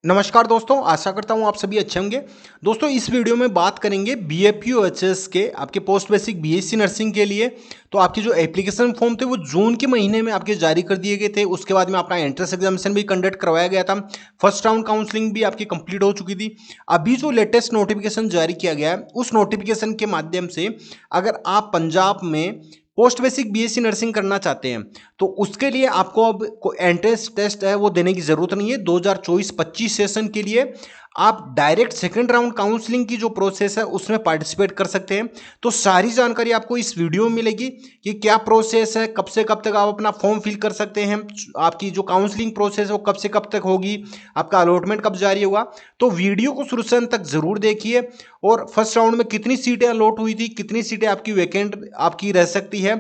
नमस्कार दोस्तों, आशा करता हूँ आप सभी अच्छे होंगे। दोस्तों इस वीडियो में बात करेंगे बीएपीयूएचएस के आपके पोस्ट बेसिक बीएससी नर्सिंग के लिए। तो आपके जो एप्लीकेशन फॉर्म थे वो जून के महीने में आपके जारी कर दिए गए थे। उसके बाद में अपना एंट्रेंस एग्जामिनेशन भी कंडक्ट करवाया गया था। फर्स्ट राउंड काउंसलिंग भी आपकी कंप्लीट हो चुकी थी। अभी जो लेटेस्ट नोटिफिकेशन जारी किया गया है उस नोटिफिकेशन के माध्यम से अगर आप पंजाब में पोस्ट बेसिक बीएससी नर्सिंग करना चाहते हैं तो उसके लिए आपको अब एंट्रेंस टेस्ट है वो देने की ज़रूरत नहीं है। 2024-25 सेशन के लिए आप डायरेक्ट सेकंड राउंड काउंसलिंग की जो प्रोसेस है उसमें पार्टिसिपेट कर सकते हैं। तो सारी जानकारी आपको इस वीडियो में मिलेगी कि क्या प्रोसेस है, कब से कब तक आप अपना फॉर्म फिल कर सकते हैं, आपकी जो काउंसलिंग प्रोसेस है वो कब से कब तक होगी, आपका अलॉटमेंट कब जारी होगा। तो वीडियो को शुरू से अंत तक ज़रूर देखिए। और फर्स्ट राउंड में कितनी सीटें अलॉट हुई थी, कितनी सीटें आपकी वैकेंट आपकी रह सकती है,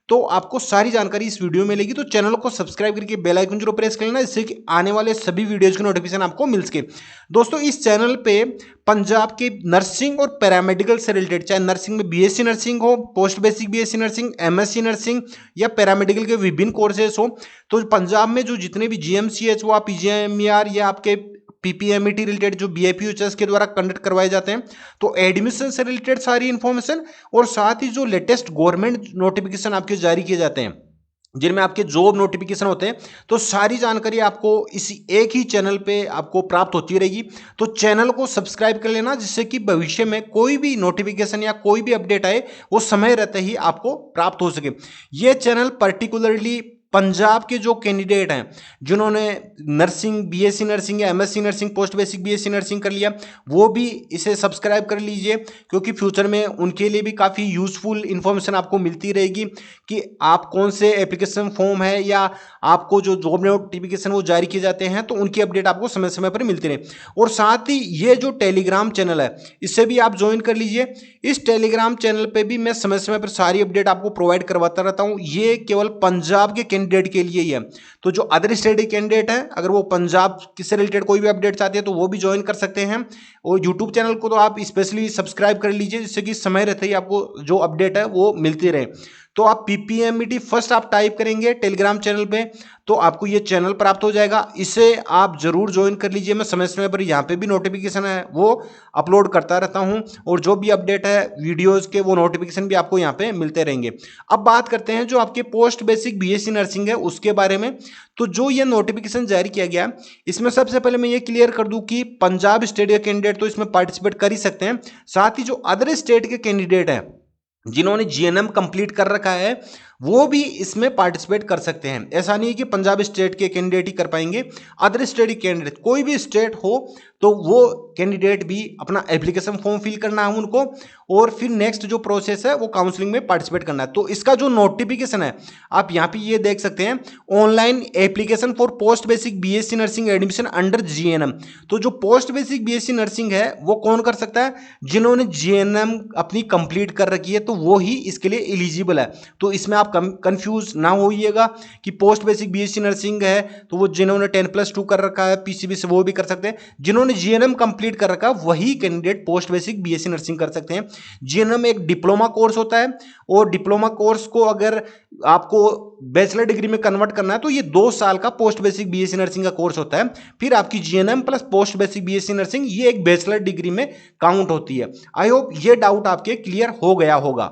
तो आपको सारी जानकारी इस वीडियो में मिलेगी। तो चैनल को सब्सक्राइब करके बेल आइकन जरूर प्रेस कर लेना, जिससे कि आने वाले सभी वीडियोज की नोटिफिकेशन आपको मिल सके। दोस्तों इस चैनल पे पंजाब के नर्सिंग और पैरामेडिकल से रिलेटेड, चाहे नर्सिंग में बीएससी नर्सिंग हो, post basic BSc nursing, MSc nursing या पैरामेडिकल के विभिन्न कोर्सेज हो, तो पंजाब में जो जितने भी जीएमसीएच हुआ, पीजीएमईआर या आपके पीपीएमईटी रिलेटेड जो बीएपीयूएचएस के द्वारा कंडक्ट करवाए जाते हैं, तो एडमिशन से रिलेटेड सारी इंफॉर्मेशन और साथ ही जो लेटेस्ट गवर्नमेंट नोटिफिकेशन आपके जारी किए जाते हैं जिनमें आपके जॉब नोटिफिकेशन होते हैं, तो सारी जानकारी आपको इसी एक ही चैनल पे आपको प्राप्त होती रहेगी। तो चैनल को सब्सक्राइब कर लेना, जिससे कि भविष्य में कोई भी नोटिफिकेशन या कोई भी अपडेट आए वो समय रहते ही आपको प्राप्त हो सके। ये चैनल पर्टिकुलरली पंजाब के जो कैंडिडेट हैं जिन्होंने नर्सिंग, बीएससी नर्सिंग या MSc nursing, post basic BSc nursing कर लिया, वो भी इसे सब्सक्राइब कर लीजिए, क्योंकि फ्यूचर में उनके लिए भी काफ़ी यूजफुल इंफॉर्मेशन आपको मिलती रहेगी कि आप कौन से एप्लीकेशन फॉर्म है या आपको जो जॉब नोटिफिकेशन वो जारी किए जाते हैं, तो उनकी अपडेट आपको समय समय पर मिलती रहे। और साथ ही ये जो टेलीग्राम चैनल है इससे भी आप ज्वाइन कर लीजिए। इस टेलीग्राम चैनल पे भी मैं समय समय पर सारी अपडेट आपको प्रोवाइड करवाता रहता हूँ। ये केवल पंजाब के कैंडिडेट के लिए ही है। तो जो अदर स्टेट के कैंडिडेट हैं, अगर वो पंजाब से रिलेटेड कोई भी अपडेट चाहते हैं तो वो भी ज्वाइन कर सकते हैं। और यूट्यूब चैनल को तो आप स्पेशली सब्सक्राइब कर लीजिए, जिससे कि समय रहते ही आपको जो अपडेट है वो मिलती रहे। तो आप पीपीएमईटी फर्स्ट आप टाइप करेंगे टेलीग्राम चैनल पे तो आपको ये चैनल प्राप्त हो जाएगा। इसे आप जरूर ज्वाइन कर लीजिए। मैं समय समय पर यहाँ पे भी नोटिफिकेशन है वो अपलोड करता रहता हूँ, और जो भी अपडेट है वीडियोस के वो नोटिफिकेशन भी आपको यहाँ पे मिलते रहेंगे। अब बात करते हैं जो आपके पोस्ट बेसिक बीएससी नर्सिंग है उसके बारे में। तो जो ये नोटिफिकेशन जारी किया गया, इसमें सबसे पहले मैं ये क्लियर कर दूं कि पंजाब स्टेट के कैंडिडेट तो इसमें पार्टिसिपेट कर ही सकते हैं। साथ ही जो अदर स्टेट के कैंडिडेट हैं जिन्होंने जीएनएम कंप्लीट कर रखा है वो भी इसमें पार्टिसिपेट कर सकते हैं। ऐसा नहीं है कि पंजाब स्टेट के कैंडिडेट ही कर पाएंगे, अदर स्टेट के कैंडिडेट कोई भी स्टेट हो तो वो कैंडिडेट भी अपना एप्लीकेशन फॉर्म फिल करना है उनको, और फिर नेक्स्ट जो प्रोसेस है वो काउंसलिंग में पार्टिसिपेट करना है। तो इसका जो नोटिफिकेशन है आप यहाँ पे ये देख सकते हैं, online application for post basic BSc nursing admission under GNM. तो जो पोस्ट बेसिक बीएससी नर्सिंग है वो कौन कर सकता है, जिन्होंने जीएनएम अपनी कंप्लीट कर रखी है, तो वो ही इसके लिए एलिजिबल है। तो इसमें आप कंफ्यूज ना होइएगा कि पोस्ट बेसिक बीएससी नर्सिंग है तो वो जिन्होंने 10+2 कर रखा है पीसीबी से वो भी कर सकते हैं। जिन्होंने जीएनएम कंप्लीट कर रखा है वही candidate post basic BSc nursing कर सकते हैं। जीएनएम एक डिप्लोमा कोर्स होता है, और डिप्लोमा कोर्स को अगर आपको बैचलर डिग्री में कन्वर्ट करना है तो ये 2 साल का पोस्ट बेसिक बीएससी नर्सिंग का कोर्स होता है। फिर आपकी GNM plus post basic BSc nursing ये एक बैचलर डिग्री में काउंट होती है। आई होप ये डाउट आपके क्लियर हो गया होगा।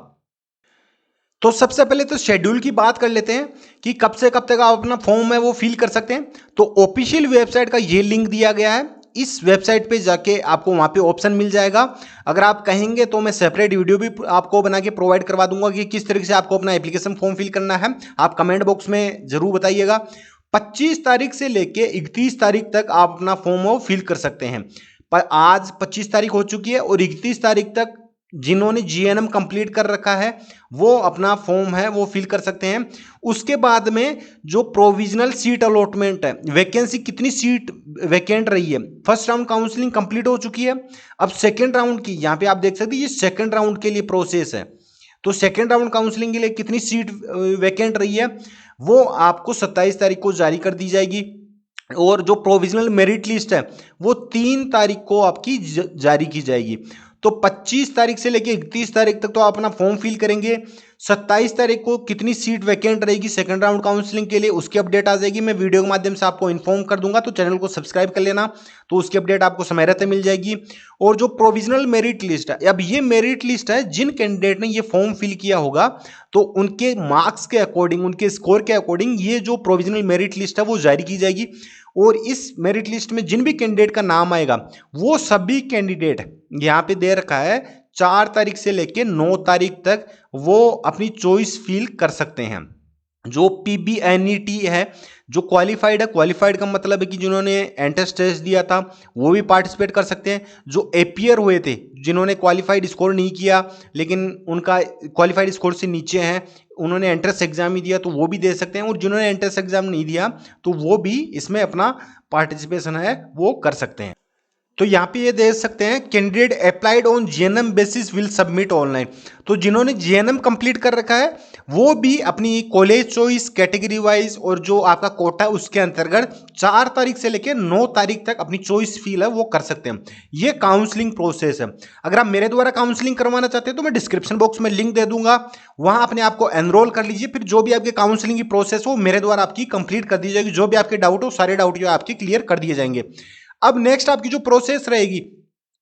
तो सबसे पहले तो शेड्यूल की बात कर लेते हैं कि कब से कब तक आप अपना फॉर्म है वो फिल कर सकते हैं। तो ऑफिशियल वेबसाइट का ये लिंक दिया गया है, इस वेबसाइट पे जाके आपको वहाँ पे ऑप्शन मिल जाएगा। अगर आप कहेंगे तो मैं सेपरेट वीडियो भी आपको बना के प्रोवाइड करवा दूंगा कि किस तरीके से आपको अपना एप्लीकेशन फॉर्म फिल करना है। आप कमेंट बॉक्स में जरूर बताइएगा। 25 तारीख से लेके 31 तारीख तक आप अपना फॉर्म वो फिल कर सकते हैं। पर आज 25 तारीख हो चुकी है और 31 तारीख तक जिन्होंने जीएनएम कंप्लीट कर रखा है वो अपना फॉर्म है वो फिल कर सकते हैं। उसके बाद में जो प्रोविजनल सीट अलॉटमेंट है, वैकेंसी कितनी सीट वैकेंट रही है, फर्स्ट राउंड काउंसलिंग कंप्लीट हो चुकी है। अब सेकेंड राउंड की यहाँ पे आप देख सकते हैं, ये सेकेंड राउंड के लिए प्रोसेस है। तो सेकेंड राउंड काउंसलिंग के लिए कितनी सीट वैकेंट रही है वो आपको 27 तारीख को जारी कर दी जाएगी। और जो प्रोविजनल मेरिट लिस्ट है वो 3 तारीख को आपकी जारी की जाएगी। तो 25 तारीख से लेके 31 तारीख तक तो आप अपना फॉर्म फिल करेंगे। 27 तारीख को कितनी सीट वैकेंट रहेगी सेकंड राउंड काउंसलिंग के लिए, उसकी अपडेट आ जाएगी। मैं वीडियो के माध्यम से आपको इन्फॉर्म कर दूंगा, तो चैनल को सब्सक्राइब कर लेना, तो उसकी अपडेट आपको समय रहते मिल जाएगी। और जो प्रोविजनल मेरिट लिस्ट है, अब ये मेरिट लिस्ट है जिन कैंडिडेट ने ये फॉर्म फिल किया होगा, तो उनके मार्क्स के अकॉर्डिंग, उनके स्कोर के अकॉर्डिंग ये जो प्रोविजनल मेरिट लिस्ट है वो जारी की जाएगी। और इस मेरिट लिस्ट में जिन भी कैंडिडेट का नाम आएगा, वो सभी कैंडिडेट, यहाँ पे दे रखा है 4 तारीख से लेके 9 तारीख तक वो अपनी चॉइस फिल कर सकते हैं। जो PBNET है, जो क्वालिफाइड है, क्वालिफाइड का मतलब है कि जिन्होंने एंट्रेंस टेस्ट दिया था वो भी पार्टिसिपेट कर सकते हैं। जो अपियर हुए थे, जिन्होंने क्वालिफाइड स्कोर नहीं किया लेकिन उनका क्वालिफाइड स्कोर से नीचे है, उन्होंने एंट्रेंस एग्जाम ही दिया, तो वो भी दे सकते हैं। और जिन्होंने एंट्रेंस एग्जाम नहीं दिया तो वो भी इसमें अपना पार्टिसिपेशन है वो कर सकते हैं। तो यहाँ पे ये देख सकते हैं, candidate applied on GNM basis will submit online. तो जिन्होंने GNM कंप्लीट कर रखा है वो भी अपनी कॉलेज चॉइस कैटेगरी वाइज और जो आपका कोटा है उसके अंतर्गत 4 तारीख से लेकर 9 तारीख तक अपनी चॉइस फिल है वो कर सकते हैं। ये काउंसलिंग प्रोसेस है। अगर आप मेरे द्वारा काउंसलिंग करवाना चाहते हैं तो मैं डिस्क्रिप्शन बॉक्स में लिंक दे दूंगा, वहां अपने आप को एनरोल कर लीजिए। फिर जो भी आपके काउंसलिंग की प्रोसेस हो मेरे द्वारा आपकी कंप्लीट कर दी जाएगी। जो भी आपके डाउट हो सारे डाउट जो आपके क्लियर कर दिए जाएंगे। अब नेक्स्ट आपकी जो प्रोसेस रहेगी,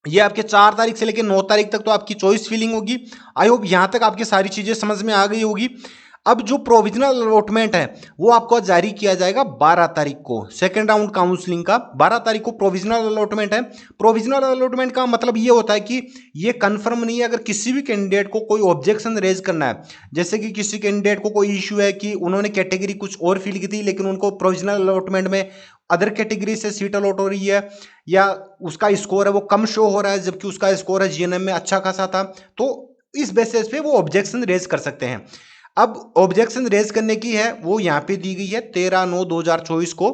ये आपके 4 तारीख से लेकर 9 तारीख तक तो आपकी चॉइस फिलिंग होगी। आई होप यहां तक आपकी सारी चीजें समझ में आ गई होगी। अब जो प्रोविजनल अलॉटमेंट है वो आपको जारी किया जाएगा 12 तारीख को, सेकेंड राउंड काउंसलिंग का 12 तारीख को प्रोविजनल अलॉटमेंट है। प्रोविजनल अलॉटमेंट का मतलब ये होता है कि ये कंफर्म नहीं है। अगर किसी भी कैंडिडेट को कोई ऑब्जेक्शन रेज करना है, जैसे कि किसी कैंडिडेट को कोई इश्यू है कि उन्होंने कैटेगरी कुछ और फिल की थी लेकिन उनको प्रोविजनल अलॉटमेंट में अदर कैटेगरी से सीट अलॉट हो रही है, या उसका स्कोर है वो कम शो हो रहा है जबकि उसका स्कोर है GNM में अच्छा खासा था, तो इस बेसिस पे वो ऑब्जेक्शन रेज कर सकते हैं। अब ऑब्जेक्शन रेज करने की है वो यहाँ पे दी गई है 13/9/2024 को,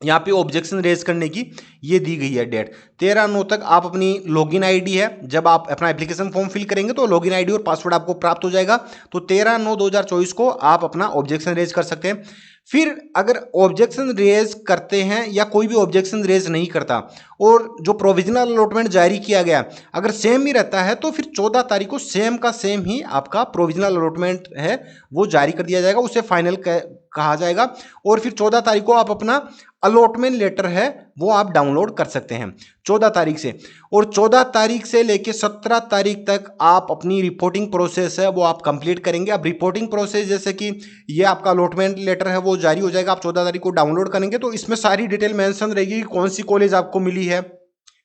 यहाँ पे ऑब्जेक्शन रेज करने की ये दी गई है डेट 13/9 तक। आप अपनी लॉगिन आईडी है, जब आप अपना एप्लीकेशन फॉर्म फिल करेंगे तो लॉगिन आईडी और पासवर्ड आपको प्राप्त हो जाएगा। तो 13/9/2024 को आप अपना ऑब्जेक्शन रेज कर सकते हैं। फिर अगर ऑब्जेक्शन रेज करते हैं या कोई भी ऑब्जेक्शन रेज नहीं करता और जो प्रोविजनल अलॉटमेंट जारी किया गया अगर सेम ही रहता है, तो फिर 14 तारीख को सेम का सेम ही आपका प्रोविजनल अलॉटमेंट है वो जारी कर दिया जाएगा, उसे फाइनल कहा जाएगा। और फिर 14 तारीख को आप अपना अलॉटमेंट लेटर है वो आप डाउनलोड कर सकते हैं 14 तारीख से। और 14 तारीख से लेके 17 तारीख तक आप अपनी रिपोर्टिंग प्रोसेस है वो आप कंप्लीट करेंगे। अब रिपोर्टिंग प्रोसेस जैसे कि ये आपका अलॉटमेंट लेटर है वो जारी हो जाएगा, आप 14 तारीख को डाउनलोड करेंगे तो इसमें सारी डिटेल मेंशन रहेगी कि कौन सी कॉलेज आपको मिली है,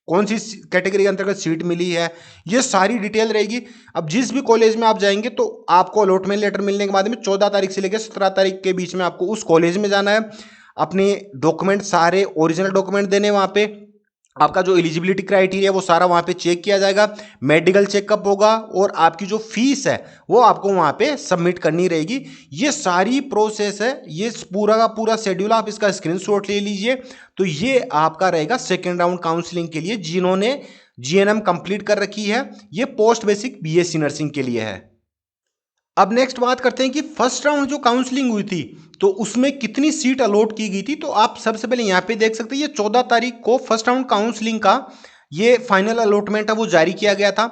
कौन सी कैटेगरी के अंतर्गत सीट मिली है, ये सारी डिटेल रहेगी। अब जिस भी कॉलेज में आप जाएंगे तो आपको अलॉटमेंट लेटर मिलने के बाद में 14 तारीख से लेकर 17 तारीख के बीच में आपको उस कॉलेज में जाना है, अपने डॉक्यूमेंट सारे ओरिजिनल डॉक्यूमेंट देने, वहाँ पे आपका जो एलिजिबिलिटी क्राइटेरिया वो सारा वहाँ पे चेक किया जाएगा, मेडिकल चेकअप होगा और आपकी जो फीस है वो आपको वहाँ पे सबमिट करनी रहेगी। ये सारी प्रोसेस है, ये पूरा का पूरा शेड्यूल आप इसका स्क्रीनशॉट ले लीजिए। तो ये आपका रहेगा सेकेंड राउंड काउंसलिंग के लिए जिन्होंने GNM कंप्लीट कर रखी है, ये पोस्ट बेसिक BSc नर्सिंग के लिए है। अब नेक्स्ट बात करते हैं कि फर्स्ट राउंड जो काउंसलिंग हुई थी तो उसमें कितनी सीट अलॉट की गई थी। तो आप सबसे पहले यहाँ पे देख सकते हैं, ये 14 तारीख को फर्स्ट राउंड काउंसलिंग का ये फाइनल अलॉटमेंट है वो जारी किया गया था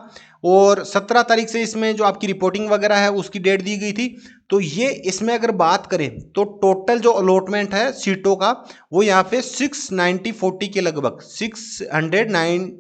और 17 तारीख से इसमें जो आपकी रिपोर्टिंग वगैरह है उसकी डेट दी गई थी। तो ये इसमें अगर बात करें तो टोटल जो अलॉटमेंट है सीटों का वो यहाँ पे 690/40 के लगभग 619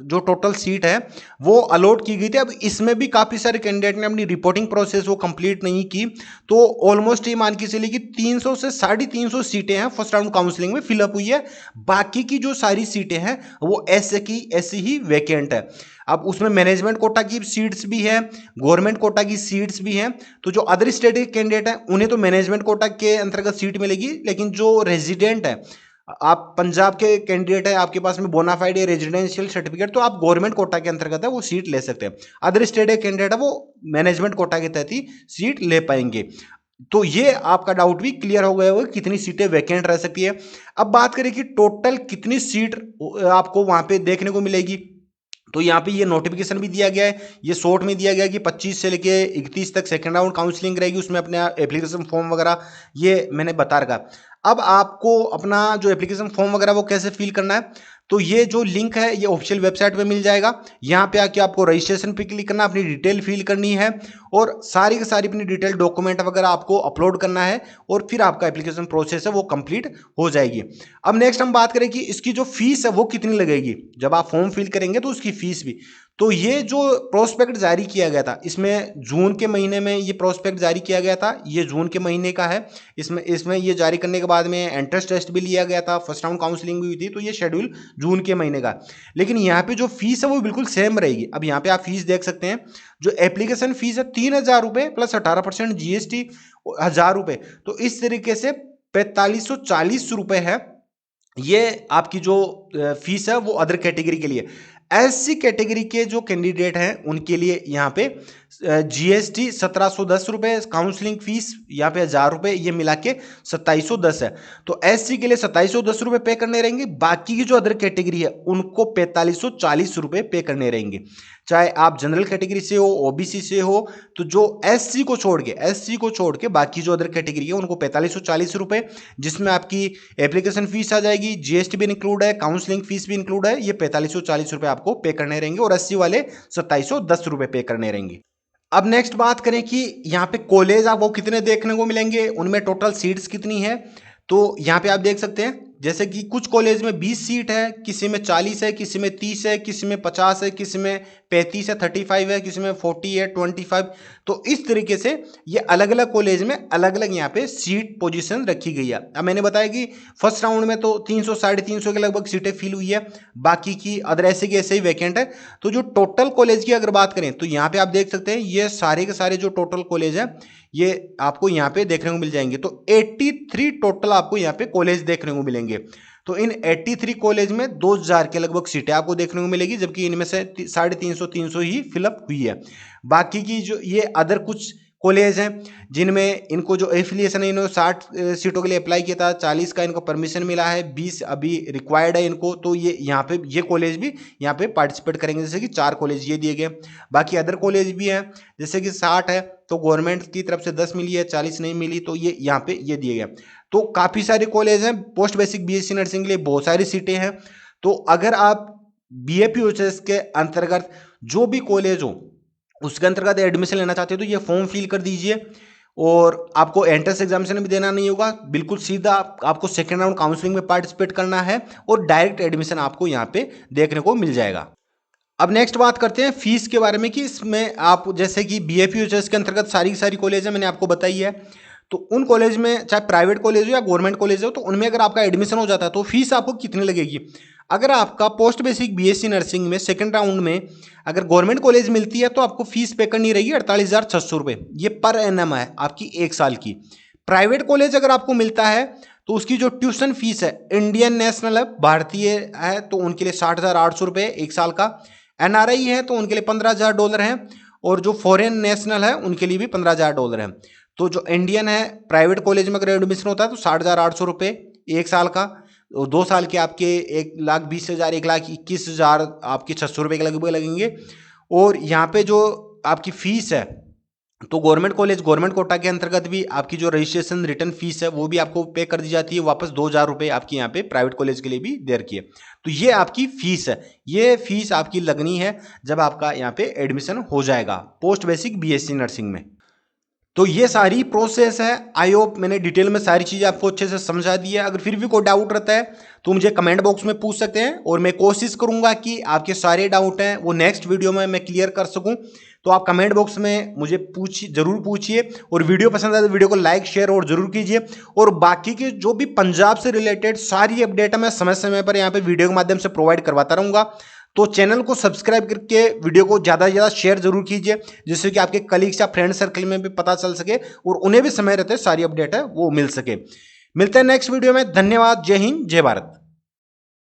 जो टोटल सीट है वो अलॉट की गई थी। अब इसमें भी काफ़ी सारे कैंडिडेट ने अपनी रिपोर्टिंग प्रोसेस वो कंप्लीट नहीं की, तो ऑलमोस्ट ये मान के चलिए कि 300 से 350 सीटें हैं फर्स्ट राउंड काउंसलिंग में फिलअप हुई है। बाकी की जो सारी सीटें हैं वो ऐसे की ऐसी ही वैकेंट है। अब उसमें मैनेजमेंट कोटा की सीट्स भी है, गवर्नमेंट कोटा की सीट्स भी हैं। तो जो अदर स्टेट के कैंडिडेट हैं उन्हें तो मैनेजमेंट कोटा के अंतर्गत सीट मिलेगी, लेकिन जो रेजिडेंट है, आप पंजाब के कैंडिडेट है, आपके पास में बोनाफाइड रेजिडेंशियल सर्टिफिकेट, तो आप गवर्नमेंट कोटा के अंतर्गत है वो सीट ले सकते हैं। अदर स्टेट के कैंडिडेट है वो मैनेजमेंट कोटा के तहत ही सीट ले पाएंगे। तो ये आपका डाउट भी क्लियर हो गया होगा कितनी सीटें वैकेंट रह सकती है। अब बात करें कि टोटल कितनी सीट आपको वहां पे देखने को मिलेगी, तो यहाँ पे ये नोटिफिकेशन भी दिया गया है, ये शॉर्ट में दिया गया है कि 25 से लेके 31 तक सेकेंड राउंड काउंसलिंग रहेगी, उसमें अपने एप्लीकेशन फॉर्म वगैरह ये मैंने बता रखा। अब आपको अपना जो एप्लीकेशन फॉर्म वगैरह वो कैसे फिल करना है, तो ये जो लिंक है ये ऑफिशियल वेबसाइट पे मिल जाएगा। यहाँ पे आके आपको रजिस्ट्रेशन पे क्लिक करना, अपनी डिटेल फिल करनी है और सारी की सारी अपनी डिटेल डॉक्यूमेंट वगैरह आपको अपलोड करना है और फिर आपका एप्लीकेशन प्रोसेस है वो कंप्लीट हो जाएगी। अब नेक्स्ट हम बात करें कि इसकी जो फीस है वो कितनी लगेगी। जब आप फॉर्म फिल करेंगे तो उसकी फीस भी, तो ये जो प्रोस्पेक्ट जारी किया गया था, इसमें जून के महीने में ये प्रोस्पेक्ट जारी किया गया था, ये जून के महीने का है। इसमें ये जारी करने के बाद में एंट्रेंस टेस्ट भी लिया गया था, फर्स्ट राउंड काउंसलिंग भी हुई थी, तो ये शेड्यूल जून के महीने का। लेकिन यहाँ पे जो फीस है वो बिल्कुल सेम रहेगी। अब यहाँ पे आप फीस देख सकते हैं, जो एप्लीकेशन फीस है 3,000 रुपये प्लस 18% GST 1,000 रुपये, तो इस तरीके से 4,540 रुपये है ये आपकी जो फीस है वो अदर कैटेगरी के लिए। एससी कैटेगरी के जो कैंडिडेट हैं उनके लिए यहाँ पे GST 1,710 रुपये, काउंसलिंग फीस यहाँ पे 1,000 रुपये, ये मिला के 2,710 है। तो एससी के लिए 2,710 रुपये पे करने रहेंगे, बाकी की जो अदर कैटेगरी है उनको 4,540 रुपये पे करने रहेंगे। चाहे आप जनरल कैटेगरी से हो, ओबीसी से हो, तो जो एससी को छोड़ के बाकी जो अदर कैटेगरी है उनको 4,540 रुपये, जिसमें आपकी एप्लीकेशन फीस आ जाएगी, GST भी इंक्लूड है, काउंसलिंग फीस भी इंक्लूड है, ये 4,540 रुपये आपको पे करने रहेंगे और 80 वाले 2,710 रुपये पे करने रहेंगे। अब नेक्स्ट बात करें कि यहाँ पे कॉलेज आपको कितने देखने को मिलेंगे, उनमें टोटल सीट्स कितनी है। तो यहाँ पे आप देख सकते हैं जैसे कि कुछ कॉलेज में 20 सीट है, किसी में 40 है, किसी में 30 है, किसी में 50 है, किसी में 35 है, 35 है, किसी में 40 है, 25। तो इस तरीके से ये अलग अलग कॉलेज में अलग अलग यहाँ पे सीट पोजीशन रखी गई है। अब मैंने बताया कि फर्स्ट राउंड में तो 300 350 के लगभग सीटें फिल हुई है, बाकी की अदर ऐसे के ऐसे ही वैकेंट है। तो जो टोटल कॉलेज की अगर बात करें तो यहाँ पे आप देख सकते हैं ये सारे के सारे जो टोटल कॉलेज है ये आपको यहाँ पे देखने को मिल जाएंगे। तो 83 टोटल आपको यहाँ पे कॉलेज देखने को मिलेंगे। तो इन 83 कॉलेज में 2,000 के लगभग सीटें आपको देखने को मिलेगी, जबकि इनमें से 350 ही फिलअप हुई है। बाकी की जो ये अदर कुछ कॉलेज हैं जिनमें इनको जो एफिलिएशन है, इन्होंने 60 सीटों के लिए अप्लाई किया था, 40 का इनको परमिशन मिला है, 20 अभी रिक्वायर्ड है इनको, तो ये यहाँ पे ये कॉलेज भी यहाँ पे पार्टिसिपेट करेंगे। जैसे कि 4 कॉलेज ये दिए गए, बाकी अदर कॉलेज भी हैं जैसे कि 60 है तो गवर्नमेंट की तरफ से 10 मिली है, 40 नहीं मिली, तो ये यहाँ पे ये दिए गए। तो काफ़ी सारे कॉलेज हैं, पोस्ट बेसिक BSc नर्सिंग के लिए बहुत सारी सीटें हैं। तो अगर आप BAPHS के अंतर्गत जो भी कॉलेज हो उसके अंतर्गत एडमिशन लेना चाहते हो तो ये फॉर्म फिल कर दीजिए और आपको एंट्रेंस एग्जामिनेशन भी देना नहीं होगा, बिल्कुल सीधा आपको सेकेंड राउंड काउंसलिंग में पार्टिसिपेट करना है और डायरेक्ट एडमिशन आपको यहाँ पे देखने को मिल जाएगा। अब नेक्स्ट बात करते हैं फीस के बारे में कि इसमें आप जैसे कि BAPHS के अंतर्गत सारी की सारी कॉलेज है, मैंने आपको बताई है। तो उन कॉलेज में चाहे प्राइवेट कॉलेज हो या गवर्नमेंट कॉलेज हो तो उनमें अगर आपका एडमिशन हो जाता है तो फीस आपको कितनी लगेगी। अगर आपका पोस्ट बेसिक BSc नर्सिंग में सेकंड राउंड में अगर गवर्नमेंट कॉलेज मिलती है तो आपको फीस पे करनी रहेगी 48,600 रुपये, ये पर एनम है आपकी 1 साल की। प्राइवेट कॉलेज अगर आपको मिलता है तो उसकी जो ट्यूशन फीस है इंडियन नेशनल है, भारतीय है, तो उनके लिए 60,800 रुपये 1 साल का। NRI है तो उनके लिए $15,000 है और जो फॉरेन नेशनल है उनके लिए भी $15,000 है। तो जो इंडियन है प्राइवेट कॉलेज में अगर एडमिशन होता है तो 60,800 रुपये 1 साल का, 2 साल के आपके 1,20,000 1,21,000 आपके 600 रुपये के लगभग लगेंगे। और यहाँ पे जो आपकी फ़ीस है तो गवर्नमेंट कॉलेज गवर्नमेंट कोटा के अंतर्गत भी आपकी जो रजिस्ट्रेशन रिटर्न फीस है वो भी आपको पे कर दी जाती है वापस, 2,000 रुपये आपकी यहाँ पे प्राइवेट कॉलेज के लिए भी दे रखी है। तो ये आपकी फीस है, ये फीस आपकी लगनी है जब आपका यहाँ पे एडमिशन हो जाएगा पोस्ट बेसिक BSc नर्सिंग में। तो ये सारी प्रोसेस है। आई होप मैंने डिटेल में सारी चीज़ें आपको अच्छे से समझा दी है। अगर फिर भी कोई डाउट रहता है तो मुझे कमेंट बॉक्स में पूछ सकते हैं और मैं कोशिश करूंगा कि आपके सारे डाउट हैं वो नेक्स्ट वीडियो में मैं क्लियर कर सकूं। तो आप कमेंट बॉक्स में मुझे जरूर पूछिए और वीडियो पसंद आए तो वीडियो को लाइक शेयर और जरूर कीजिए। और बाकी के जो भी पंजाब से रिलेटेड सारी अपडेट है मैं समय समय पर यहाँ पे वीडियो के माध्यम से प्रोवाइड करवाता रहूँगा। तो चैनल को सब्सक्राइब करके वीडियो को ज़्यादा से ज़्यादा शेयर जरूर कीजिए, जिससे कि आपके कलीग्स या फ्रेंड सर्कल में भी पता चल सके और उन्हें भी समय रहते सारी अपडेट है वो मिल सके। मिलते हैं नेक्स्ट वीडियो में। धन्यवाद। जय हिंद, जय भारत।